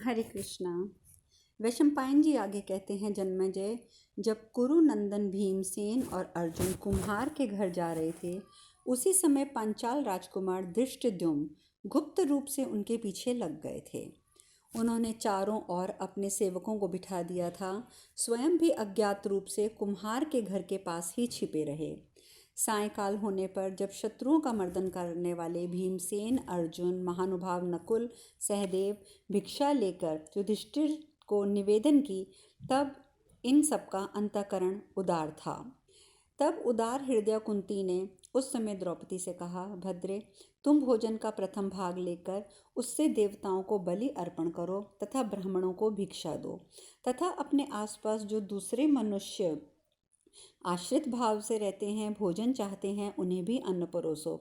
हरे कृष्णा। वैशंपायन जी आगे कहते हैं, जन्मेजय, जब कुरुनंदन भीमसेन और अर्जुन कुम्हार के घर जा रहे थे, उसी समय पांचाल राजकुमार धृष्टद्युम्न गुप्त रूप से उनके पीछे लग गए थे। उन्होंने चारों ओर अपने सेवकों को बिठा दिया था। स्वयं भी अज्ञात रूप से कुम्हार के घर के पास ही छिपे रहे। सायंकाल होने पर जब शत्रुओं का मर्दन करने वाले भीमसेन, अर्जुन, महानुभाव नकुल, सहदेव भिक्षा लेकर युधिष्ठिर को निवेदन की, तब इन सबका अंतःकरण उदार था। तब उदार हृदय कुंती ने उस समय द्रौपदी से कहा, भद्रे, तुम भोजन का प्रथम भाग लेकर उससे देवताओं को बलि अर्पण करो तथा ब्राह्मणों को भिक्षा दो, तथा अपने आसपास जो दूसरे मनुष्य आश्रित भाव से रहते हैं, भोजन चाहते हैं, उन्हें भी अन्न परोसो।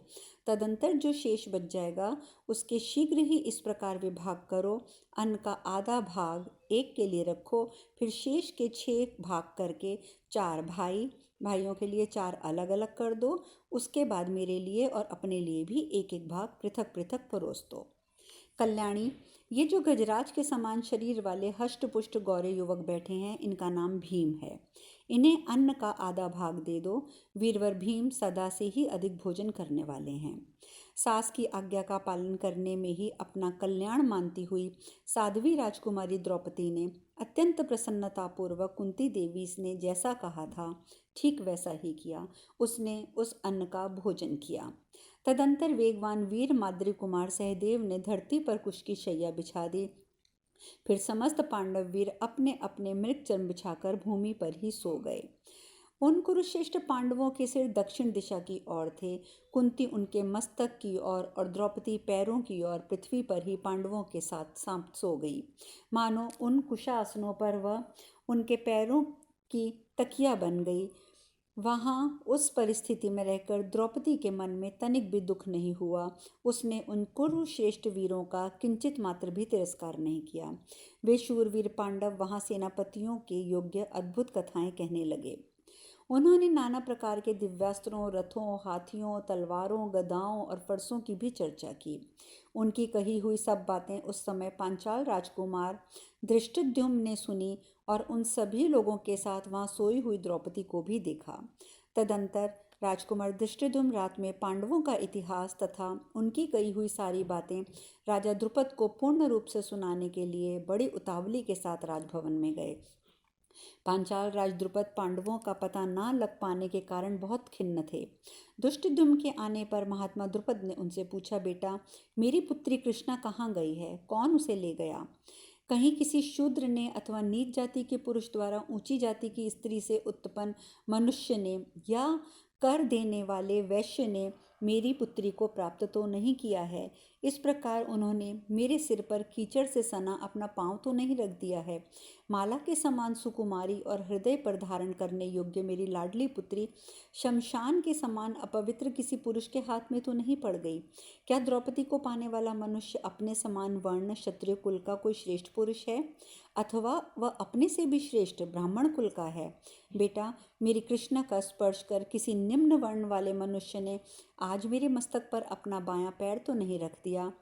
तदंतर जो शेष बच जाएगा उसके शीघ्र ही इस प्रकार विभाग करो, अन्न का आधा भाग एक के लिए रखो, फिर शेष के 6 भाग करके 4 भाइयों के लिए 4 अलग अलग कर दो। उसके बाद मेरे लिए और अपने लिए भी एक एक भाग पृथक पृथक परोस दो। कल्याणी, ये जो गजराज के समान शरीर वाले हष्ट पुष्ट गौरे युवक बैठे हैं, इनका नाम भीम है। इन्हें अन्न का आधा भाग दे दो। वीरवर भीम सदा से ही अधिक भोजन करने वाले हैं। सास की आज्ञा का पालन करने में ही अपना कल्याण मानती हुई साध्वी राजकुमारी द्रौपदी ने अत्यंत प्रसन्नतापूर्वक कुंती देवी ने जैसा कहा था ठीक वैसा ही किया। उसने उस अन्न का भोजन किया। तदंतर वेगवान वीर माद्री कुमार सहदेव ने धरती पर कुश की शैया बिछा दी। फिर समस्त पांडव वीर अपने अपने मृग चर्म बिछाकर भूमि पर ही सो गए। उन कुरुश्रेष्ठ पांडवों के सिर दक्षिण दिशा की ओर थे। कुंती उनके मस्तक की ओर और द्रौपदी पैरों की ओर पृथ्वी पर ही पांडवों के साथ सो गई। मानो उन कुशासनों पर वह उनके पैरों की तकिया बन गई। वहाँ उस परिस्थिति में रहकर द्रौपदी के मन में तनिक भी दुख नहीं हुआ। उसने उन कुरुश्रेष्ठ वीरों का किंचित मात्र भी तिरस्कार नहीं किया। वे शूरवीर पांडव वहाँ सेनापतियों के योग्य अद्भुत कथाएं कहने लगे। उन्होंने नाना प्रकार के दिव्यास्त्रों, रथों, हाथियों, तलवारों, गदाओं और फरसों की भी चर्चा की। उनकी कही हुई सब बातें उस समय पांचाल राजकुमार धृष्टद्युम्न ने सुनी और उन सभी लोगों के साथ वहां सोई हुई द्रौपदी को भी देखा। तदंतर राजकुमार धृष्टद्युम्न रात में पांडवों का इतिहास तथा उनकी कही हुई सारी बातें राजा द्रुपद को पूर्ण रूप से सुनाने के लिए बड़ी उतावली के साथ राजभवन में गए। पांचाल राज द्रुपद पांडवों का पता ना लग पाने के कारण बहुत खिन्न थे। दुष्टद्युम्न के आने पर महात्मा द्रुपद ने उनसे पूछा, बेटा, मेरी पुत्री कृष्णा कहाँ गई है? कौन उसे ले गया? कहीं किसी शूद्र ने अथवा नीच जाति के पुरुष द्वारा ऊंची जाति की स्त्री से उत्पन्न मनुष्य ने या कर देने वाले वैश्य ने मेरी पुत्री को प्राप्त तो नहीं किया है? इस प्रकार उन्होंने मेरे सिर पर कीचड़ से सना अपना पांव तो नहीं रख दिया है? माला के समान सुकुमारी और हृदय पर धारण करने योग्य मेरी लाडली पुत्री शमशान के समान अपवित्र किसी पुरुष के हाथ में तो नहीं पड़ गई? क्या द्रौपदी को पाने वाला मनुष्य अपने समान वर्ण क्षत्रिय कुल का कोई श्रेष्ठ पुरुष है, अथवा वह अपने से भी श्रेष्ठ ब्राह्मण कुल का है? बेटा, मेरी कृष्णा का स्पर्श कर किसी निम्न वर्ण वाले मनुष्य ने आज मेरे मस्तक पर अपना बायां पैर तो नहीं रख दिया?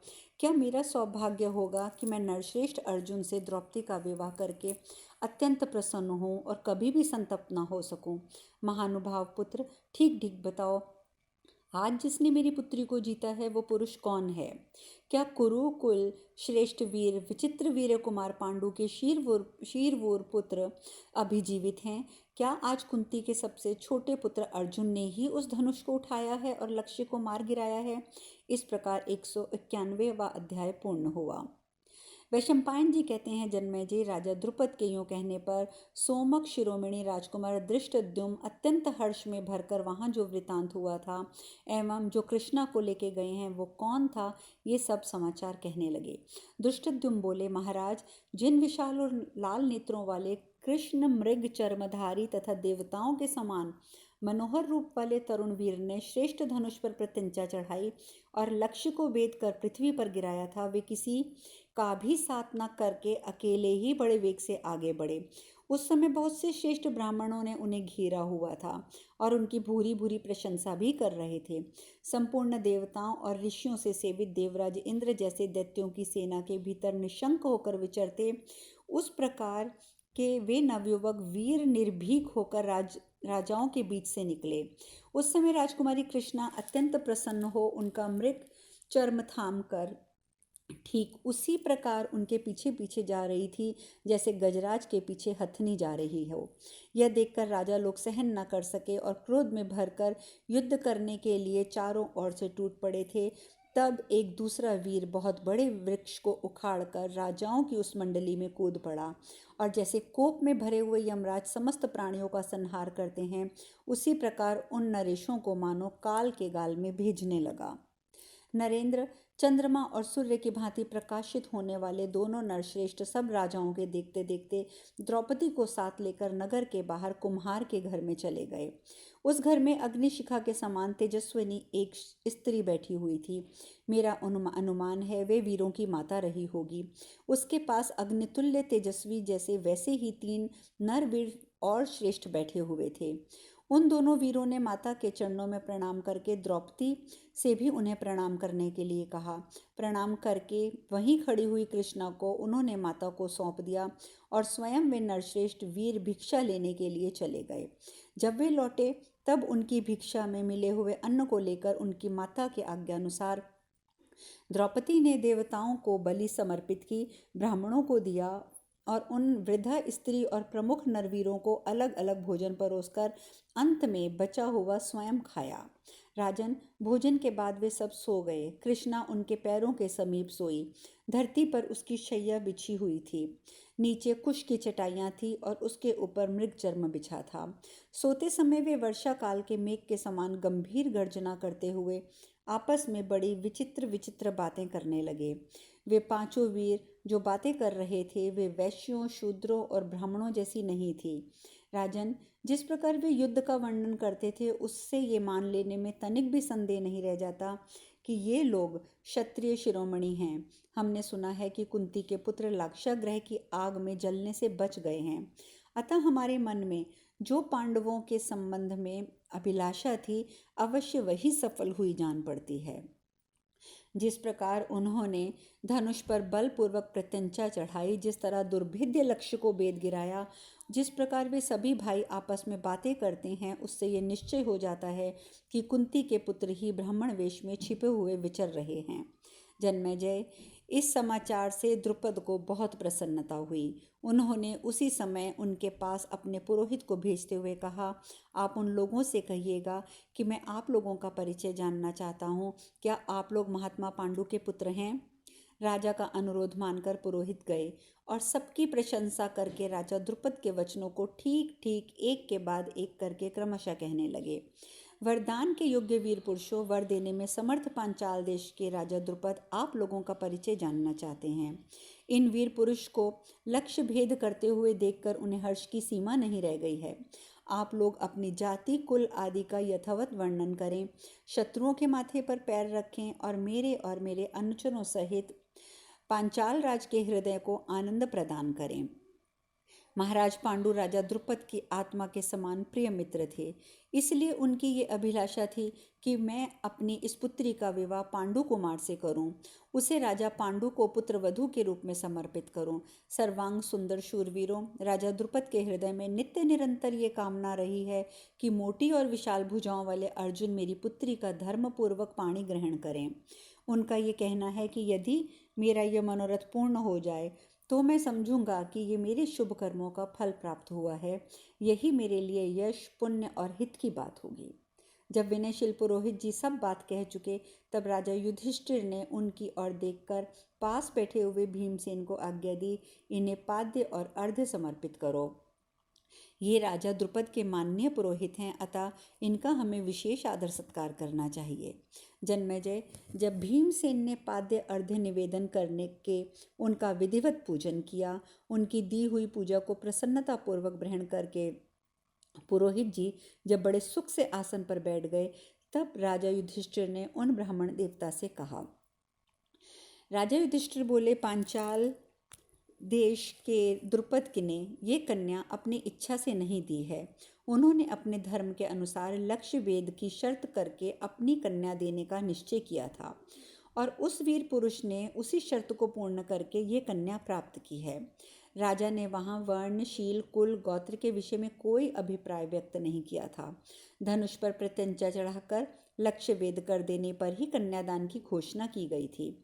क्या मेरा सौभाग्य होगा कि मैं नरश्रेष्ठ अर्जुन से द्रौपदी का विवाह करके अत्यंत प्रसन्न हूँ और कभी भी संतप्त न हो सकूँ? महानुभाव पुत्र, ठीक ठीक बताओ, आज जिसने मेरी पुत्री को जीता है वो पुरुष कौन है? क्या कुरुकुल श्रेष्ठ वीर विचित्र वीर कुमार पांडु के शीरवूर पुत्र अभी जीवित हैं? क्या आज कुंती के सबसे छोटे पुत्र अर्जुन ने ही उस धनुष को उठाया है और लक्ष्य को मार गिराया है? इस प्रकार 191वां अध्याय पूर्ण हुआ। वैशंपायन जी कहते हैं, जन्मेजय, राजा द्रुपद के यूँ कहने पर सोमक शिरोमणि राजकुमार धृष्टद्युम्न अत्यंत हर्ष में भरकर वहाँ जो वृतांत हुआ था एवं जो कृष्णा को लेके गए हैं वो कौन था, ये सब समाचार कहने लगे। धृष्टद्युम्न बोले, महाराज, जिन विशाल और लाल नेत्रों वाले कृष्ण मृग चर्मधारी तथा देवताओं के समान मनोहर रूप वाले तरुण वीर ने श्रेष्ठ धनुष पर प्रत्यंचा चढ़ाई और लक्ष्य को वेद कर पृथ्वी पर गिराया था, वे किसी का भी साथ न करके अकेले ही बड़े वेग से आगे बढ़े। उस समय बहुत से श्रेष्ठ ब्राह्मणों ने उन्हें घेरा हुआ था और उनकी भूरी भूरी प्रशंसा भी कर रहे थे। संपूर्ण देवताओं और ऋषियों से सेवित देवराज इंद्र जैसे दैत्यों की सेना के भीतर निशंक होकर विचरते, उस प्रकार के वे नवयुवक वीर निर्भीक होकर राजाओं के बीच से निकले। उस समय राजकुमारी कृष्णा अत्यंत प्रसन्न हो उनका मृग चर्म थाम कर ठीक उसी प्रकार उनके पीछे पीछे जा रही थी जैसे गजराज के पीछे हथनी जा रही हो। यह देखकर राजा लोग सहन न कर सके और क्रोध में भरकर युद्ध करने के लिए चारों ओर से टूट पड़े थे। तब एक दूसरा वीर बहुत बड़े वृक्ष को उखाड़कर राजाओं की उस मंडली में कूद पड़ा और जैसे कोप में भरे हुए यमराज समस्त प्राणियों का संहार करते हैं, उसी प्रकार उन नरेशों को मानो काल के गाल में भेजने लगा। नरेंद्र, चंद्रमा और सूर्य की भांति प्रकाशित होने वाले दोनों नरश्रेष्ठ सब राजाओं के देखते देखते द्रौपदी को साथ लेकर नगर के बाहर कुम्हार के घर में चले गए। उस घर में अग्निशिखा के समान तेजस्विनी एक स्त्री बैठी हुई थी। मेरा अनुमान है वे वीरों की माता रही होगी। उसके पास अग्नितुल्य तेजस्वी जैसे वैसे ही 3 नरवीर और श्रेष्ठ बैठे हुए थे। उन दोनों वीरों ने माता के चरणों में प्रणाम करके द्रौपदी से भी उन्हें प्रणाम करने के लिए कहा। प्रणाम करके वहीं खड़ी हुई कृष्णा को उन्होंने माता को सौंप दिया और स्वयं वे नरश्रेष्ठ वीर भिक्षा लेने के लिए चले गए। जब वे लौटे तब उनकी भिक्षा में मिले हुए अन्न को लेकर उनकी माता के आज्ञानुसार द्रौपदी ने देवताओं को बलि समर्पित की, ब्राह्मणों को दिया और उन वृद्धा स्त्री और प्रमुख नरवीरों को अलग अलग भोजन परोसकर अंत में बचा हुआ स्वयं खाया। राजन, भोजन के बाद वे सब सो गए। कृष्णा उनके पैरों के समीप सोई। धरती पर उसकी शैया बिछी हुई थी। नीचे कुश की चटाइयाँ थी और उसके ऊपर मृग चर्म बिछा था। सोते समय वे वर्षा काल के मेघ के समान गंभीर गर्जना करते हुए आपस में बड़ी विचित्र विचित्र बातें करने लगे। वे 5 वीर जो बातें कर रहे थे वे वैश्यों, शूद्रों और ब्राह्मणों जैसी नहीं थी। राजन, जिस प्रकार वे युद्ध का वर्णन करते थे उससे ये मान लेने में तनिक भी संदेह नहीं रह जाता कि ये लोग क्षत्रिय शिरोमणि हैं। हमने सुना है कि कुंती के पुत्र लाक्षागृह की आग में जलने से बच गए हैं। अतः हमारे मन में जो पांडवों के संबंध में अभिलाषा थी अवश्य वही सफल हुई जान पड़ती है। जिस प्रकार उन्होंने धनुष पर बलपूर्वक प्रत्यंचा चढ़ाई, जिस तरह दुर्भेद्य लक्ष्य को बेद गिराया, जिस प्रकार वे सभी भाई आपस में बातें करते हैं, उससे ये निश्चय हो जाता है कि कुंती के पुत्र ही ब्राह्मण वेश में छिपे हुए विचर रहे हैं। जन्मेजय, इस समाचार से द्रुपद को बहुत प्रसन्नता हुई। उन्होंने उसी समय उनके पास अपने पुरोहित को भेजते हुए कहा, आप उन लोगों से कहिएगा कि मैं आप लोगों का परिचय जानना चाहता हूँ। क्या आप लोग महात्मा पांडु के पुत्र हैं? राजा का अनुरोध मानकर पुरोहित गए और सबकी प्रशंसा करके राजा द्रुपद के वचनों को ठीक ठीक एक के बाद एक करके क्रमशः कहने लगे। वरदान के योग्य वीर पुरुषों, वर देने में समर्थ पांचाल देश के राजा द्रुपद आप लोगों का परिचय जानना चाहते हैं। इन वीर पुरुष को लक्ष्य भेद करते हुए देखकर उन्हें हर्ष की सीमा नहीं रह गई है। आप लोग अपनी जाति, कुल आदि का यथावत वर्णन करें, शत्रुओं के माथे पर पैर रखें और मेरे अनुचरों सहित पांचाल राज के हृदय को आनंद प्रदान करें। महाराज पांडु राजा द्रुपद की आत्मा के समान प्रिय मित्र थे, इसलिए उनकी ये अभिलाषा थी कि मैं अपनी इस पुत्री का विवाह पांडु कुमार से करूं, उसे राजा पांडु को पुत्रवधू के रूप में समर्पित करूं। सर्वांग सुंदर शूरवीरों, राजा द्रुपद के हृदय में नित्य निरंतर ये कामना रही है कि मोटी और विशाल भुजाओं वाले अर्जुन मेरी पुत्री का धर्मपूर्वक पाणी ग्रहण करें। उनका ये कहना है कि यदि मेरा यह मनोरथ पूर्ण हो जाए तो मैं समझूंगा कि ये मेरे शुभ कर्मों का फल प्राप्त हुआ है। यही मेरे लिए यश, पुण्य और हित की बात होगी। जब विनयशील पुरोहित जी सब बात कह चुके तब राजा युधिष्ठिर ने उनकी ओर देखकर पास बैठे हुए भीमसेन को आज्ञा दी, इन्हें पाद्य और अर्घ्य समर्पित करो। ये राजा द्रुपद के माननीय पुरोहित हैं, अतः इनका हमें विशेष आदर सत्कार करना चाहिए। जन्मेजय, जब भीमसेन ने पाद्य अर्घ्य निवेदन करने के उनका विधिवत पूजन किया, उनकी दी हुई पूजा को प्रसन्नतापूर्वक ग्रहण करके पुरोहित जी जब बड़े सुख से आसन पर बैठ गए, तब राजा युधिष्ठिर ने उन ब्राह्मण देवता से कहा, राजा युधिष्ठिर बोले, पांचाल देश के द्रुपद ने ये कन्या अपनी इच्छा से नहीं दी है। उन्होंने अपने धर्म के अनुसार लक्ष्य वेद की शर्त करके अपनी कन्या देने का निश्चय किया था और उस वीर पुरुष ने उसी शर्त को पूर्ण करके ये कन्या प्राप्त की है। राजा ने वहाँ वर्ण, शील, कुल, गोत्र के विषय में कोई अभिप्राय व्यक्त नहीं किया था। धनुष पर प्रत्यंचा चढ़ाकर लक्ष्य वेद कर देने पर ही कन्यादान की घोषणा की गई थी।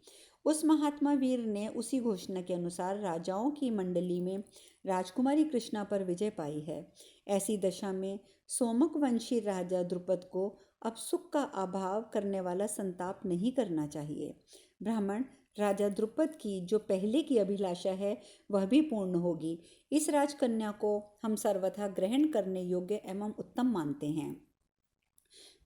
उस महात्मा वीर ने उसी घोषणा के अनुसार राजाओं की मंडली में राजकुमारी कृष्णा पर विजय पाई है। ऐसी दशा में सोमक वंशी राजा द्रुपद को अब सुख का अभाव करने वाला संताप नहीं करना चाहिए। ब्राह्मण राजा द्रुपद की जो पहले की अभिलाषा है वह भी पूर्ण होगी। इस राजकन्या को हम सर्वथा ग्रहण करने योग्य एवं उत्तम मानते हैं।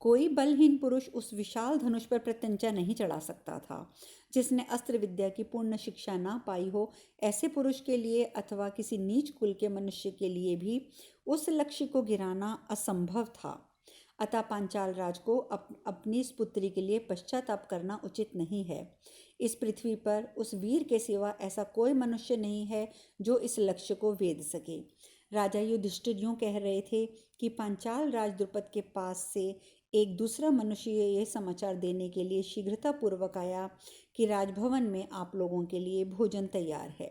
कोई बलहीन पुरुष उस विशाल धनुष पर प्रत्यंचा नहीं चढ़ा सकता था। जिसने अस्त्र विद्या की पूर्ण शिक्षा ना पाई हो, ऐसे पुरुष के लिए अथवा किसी नीच कुल के मनुष्य के लिए भी उस लक्ष्य को गिराना असंभव था। अतः पांचाल राज को अपनी इस पुत्री के लिए पश्चाताप करना उचित नहीं है। इस पृथ्वी पर उस वीर के सिवा ऐसा कोई मनुष्य नहीं है जो इस लक्ष्य को वेद सके। राजा युधिष्ठिर यूँ कह रहे थे कि पांचाल राज द्रुपद के पास से एक दूसरा मनुष्य ये समाचार देने के लिए शीघ्रतापूर्वक आया कि राजभवन में आप लोगों के लिए भोजन तैयार है।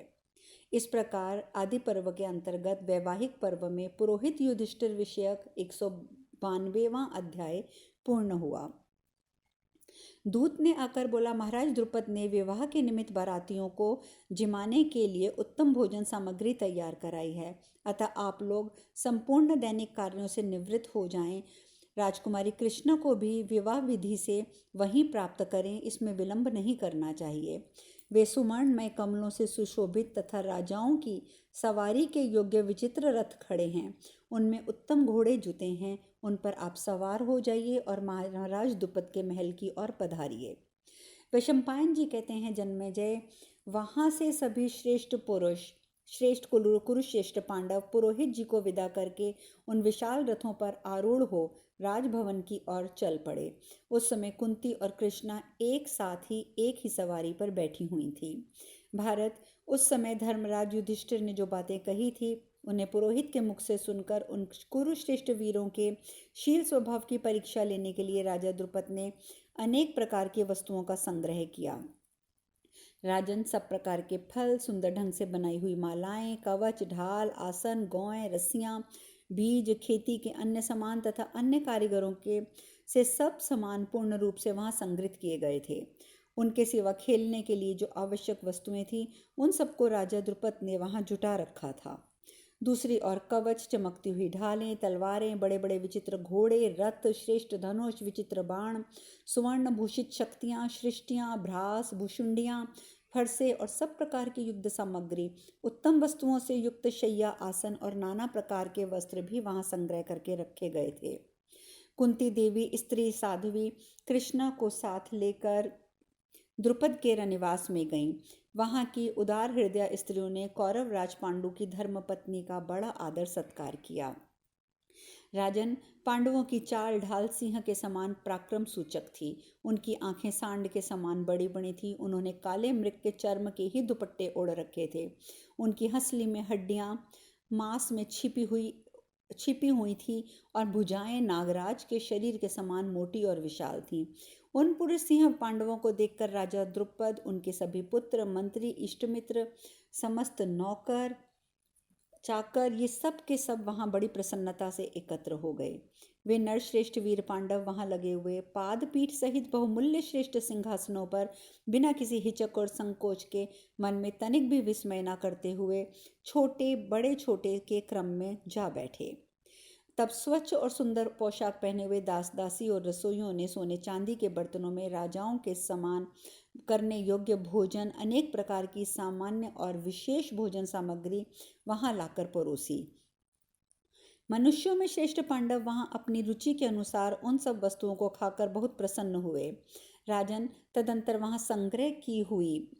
इस प्रकार आदि पर्व के अंतर्गत वैवाहिक पर्व में पुरोहित युधिष्ठिर विषयक 192वां अध्याय पूर्ण हुआ। दूत ने आकर बोला, महाराज द्रुपद ने विवाह के निमित्त बारातियों को जिमाने के लिए उत्तम भोजन सामग्री तैयार कराई है। अतः आप लोग संपूर्ण दैनिक कार्यों से निवृत्त हो जाएं। राजकुमारी कृष्णा को भी विवाह विधि से वहीं प्राप्त करें, इसमें विलंब नहीं करना चाहिए। वे सुवर्णमय कमलों से सुशोभित तथा राजाओं की सवारी के योग्य विचित्र रथ खड़े हैं। उनमें उत्तम घोड़े जुते हैं। उन पर आप सवार हो जाइए और महाराज द्रुपद के महल की ओर पधारिए। वैशंपायन जी कहते हैं, जन्मेजय, वहाँ से सभी श्रेष्ठ कुरुश्रेष्ठ पांडव पुरोहित जी को विदा करके उन विशाल रथों पर आरूढ़ हो राजभवन की ओर चल पड़े। उस समय कुंती और कृष्णा एक साथ ही एक ही सवारी पर बैठी हुई थी। भारत, उस समय धर्मराज युधिष्ठिर ने जो बातें कही थी उन्हें पुरोहित के मुख से सुनकर उन कुरुश्रेष्ठ वीरों के शील स्वभाव की परीक्षा लेने के लिए राजा द्रुपद ने अनेक प्रकार की वस्तुओं का संग्रह किया। राजन, सब प्रकार के फल, सुंदर ढंग से बनाई हुई मालाएं, कवच, ढाल, आसन, गौएं, रस्सियां, बीज, खेती के अन्य सामान तथा अन्य कारीगरों के से सब सामान पूर्ण रूप से वहां संग्रहित किए गए थे। उनके सिवा खेलने के लिए जो आवश्यक वस्तुएं थी उन सबको राजा द्रुपद ने वहां जुटा रखा था। दूसरी ओर कवच, चमकती हुई ढालें, तलवारें, बड़े बड़े विचित्र घोड़े, रथ, श्रेष्ठ धनुष, विचित्र बाण, सुवर्ण भूषित शक्तियाँ, सृष्टियाँ, भ्रास, भूषुंडियाँ, फरसे और सब प्रकार की युद्ध सामग्री, उत्तम वस्तुओं से युक्त शैया, आसन और नाना प्रकार के वस्त्र भी वहां संग्रह करके रखे गए थे। कुंती देवी स्त्री साध्वी कृष्णा को साथ लेकर द्रुपद के रनिवास में गईं। वहां की उदार हृदय स्त्रियों ने कौरव राज पांडु की धर्मपत्नी का बड़ा आदर सत्कार किया। राजन, पांडवों की चाल ढाल सिंह के समान पराक्रम सूचक थी। उनकी आंखें सांड के समान बड़ी बड़ी थी। उन्होंने काले मृग के चर्म के ही दुपट्टे ओढ़ रखे थे। उनकी हंसली में हड्डियां मांस में छिपी हुई थी और भुजाएं नागराज के शरीर के समान मोटी और विशाल थीं। उन पुरुष सिंह पांडवों को देखकर राजा द्रुपद, उनके सभी पुत्र, मंत्री, इष्टमित्र, समस्त नौकर चाकर, ये सब के सब वहां बड़ी प्रसन्नता से एकत्र हो गए। वे नरश्रेष्ठ वीर पांडव वहां लगे हुए पाद पीठ सहित बहुमूल्य श्रेष्ठ सिंहासनों पर बिना किसी हिचक और संकोच के, मन में तनिक भी विस्मय न करते हुए छोटे बड़े छोटे के क्रम में जा बैठे। तब स्वच्छ और सुंदर पोशाक पहने हुए दास दासी और रसोइयों ने सोने चांदी के बर्तनों में राजाओं के समान करने योग्य भोजन, अनेक प्रकार की सामान्य और विशेष भोजन सामग्री वहां लाकर परोसी। मनुष्यों में श्रेष्ठ पांडव वहां अपनी रुचि के अनुसार उन सब वस्तुओं को खाकर बहुत प्रसन्न हुए। राजन, तदंतर वहां संग्रह की हुई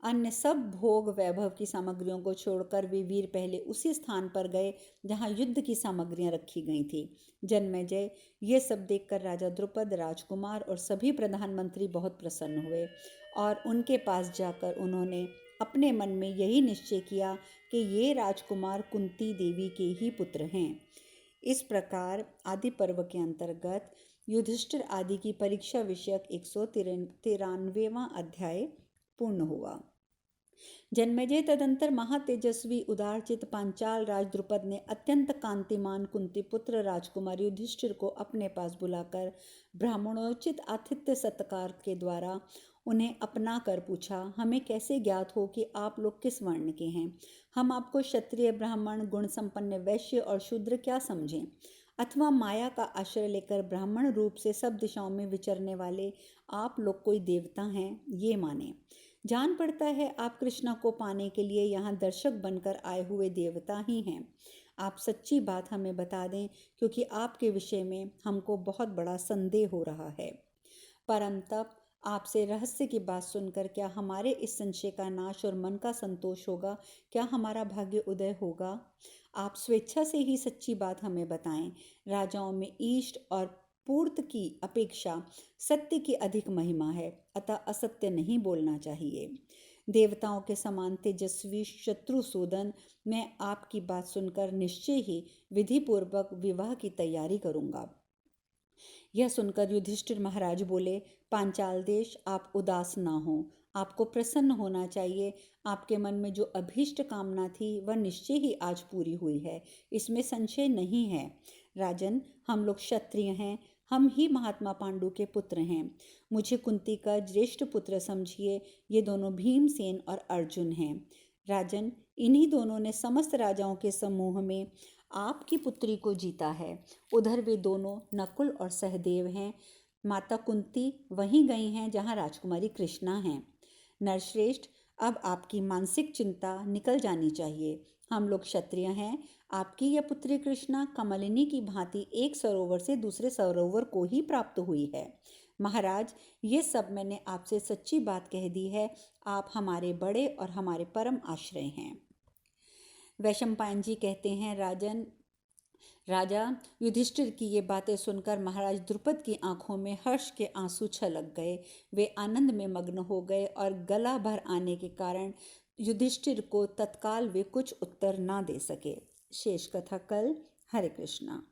अन्य सब भोग वैभव की सामग्रियों को छोड़कर वे वीर पहले उसी स्थान पर गए जहां युद्ध की सामग्रियां रखी गई थी। जन्मेजय, ये सब देखकर राजा द्रुपद, राजकुमार और सभी प्रधानमंत्री बहुत प्रसन्न हुए और उनके पास जाकर उन्होंने अपने मन में यही निश्चय किया कि ये राजकुमार कुंती देवी के ही पुत्र हैं। इस प्रकार आदि पर्व के अंतर्गत युधिष्ठिर आदि की परीक्षा विषयक 193वां अध्याय पूर्ण हुआ। जन्मेजय तदंतर महातेजस्वी उदारचित पांचाल राज द्रुपद ने अत्यंत कांतिमान कुंती पुत्र राजकुमार युधिष्ठिर को अपने पास बुलाकर ब्राह्मणोचित आतिथ्य सत्कार के द्वारा उन्हें अपना कर पूछा, हमें कैसे ज्ञात हो कि आप लोग किस वर्ण के हैं? हम आपको क्षत्रिय, ब्राह्मण, गुण संपन्न वैश्य और शूद्र क्या समझें? अथवा माया का आश्रय लेकर ब्राह्मण रूप से सब दिशाओं में विचरने वाले आप लोग कोई देवता हैं, ये माने। जान पड़ता है आप कृष्णा को पाने के लिए यहाँ दर्शक बनकर आए हुए देवता ही हैं। आप सच्ची बात हमें बता दें, क्योंकि आपके विषय में हमको बहुत बड़ा संदेह हो रहा है। परम तप, आपसे रहस्य की बात सुनकर क्या हमारे इस संशय का नाश और मन का संतोष होगा? क्या हमारा भाग्य उदय होगा? आप स्वेच्छा से ही सच्ची बात हमें बताएं। राजाओं में ईष्ट और पूर्त की अपेक्षा सत्य की अधिक महिमा है, अतः असत्य नहीं बोलना चाहिए। देवताओं के समान तेजस्वी शत्रुसूदन, मैं आपकी बात सुनकर निश्चय ही विधिपूर्वक विवाह की तैयारी करूंगा। यह सुनकर युधिष्ठिर महाराज बोले, पांचाल देश, आप उदास ना हो, आपको प्रसन्न होना चाहिए। आपके मन में जो अभीष्ट कामना थी वह निश्चय ही आज पूरी हुई है, इसमें संशय नहीं है। राजन, हम लोग क्षत्रिय हैं, हम ही महात्मा पांडु के पुत्र हैं। मुझे कुंती का ज्येष्ठ पुत्र समझिए। ये दोनों भीमसेन और अर्जुन हैं। राजन, इन्हीं दोनों ने समस्त राजाओं के समूह में आपकी पुत्री को जीता है। उधर वे दोनों नकुल और सहदेव हैं। माता कुंती वहीं गई हैं जहां राजकुमारी कृष्णा हैं। नरश्रेष्ठ, अब आपकी मानसिक चिंता निकल जानी चाहिए। हम लोग क्षत्रिय हैं। आपकी यह पुत्री कृष्णा कमलिनी की भांति एक सरोवर से दूसरे सरोवर को ही प्राप्त हुई है। महाराज, ये सब मैंने आपसे सच्ची बात कह दी है। आप हमारे बड़े और हमारे परम आश्रय हैं। वैशंपायन जी कहते हैं, राजा युधिष्ठिर की ये बातें सुनकर महाराज द्रुपद की आंखों में हर्ष के आंसू छलक गए। वे आनंद में मग्न हो गए और गला भर आने के कारण युधिष्ठिर को तत्काल वे कुछ उत्तर ना दे सके। शेष कथा कल। हरे कृष्णा।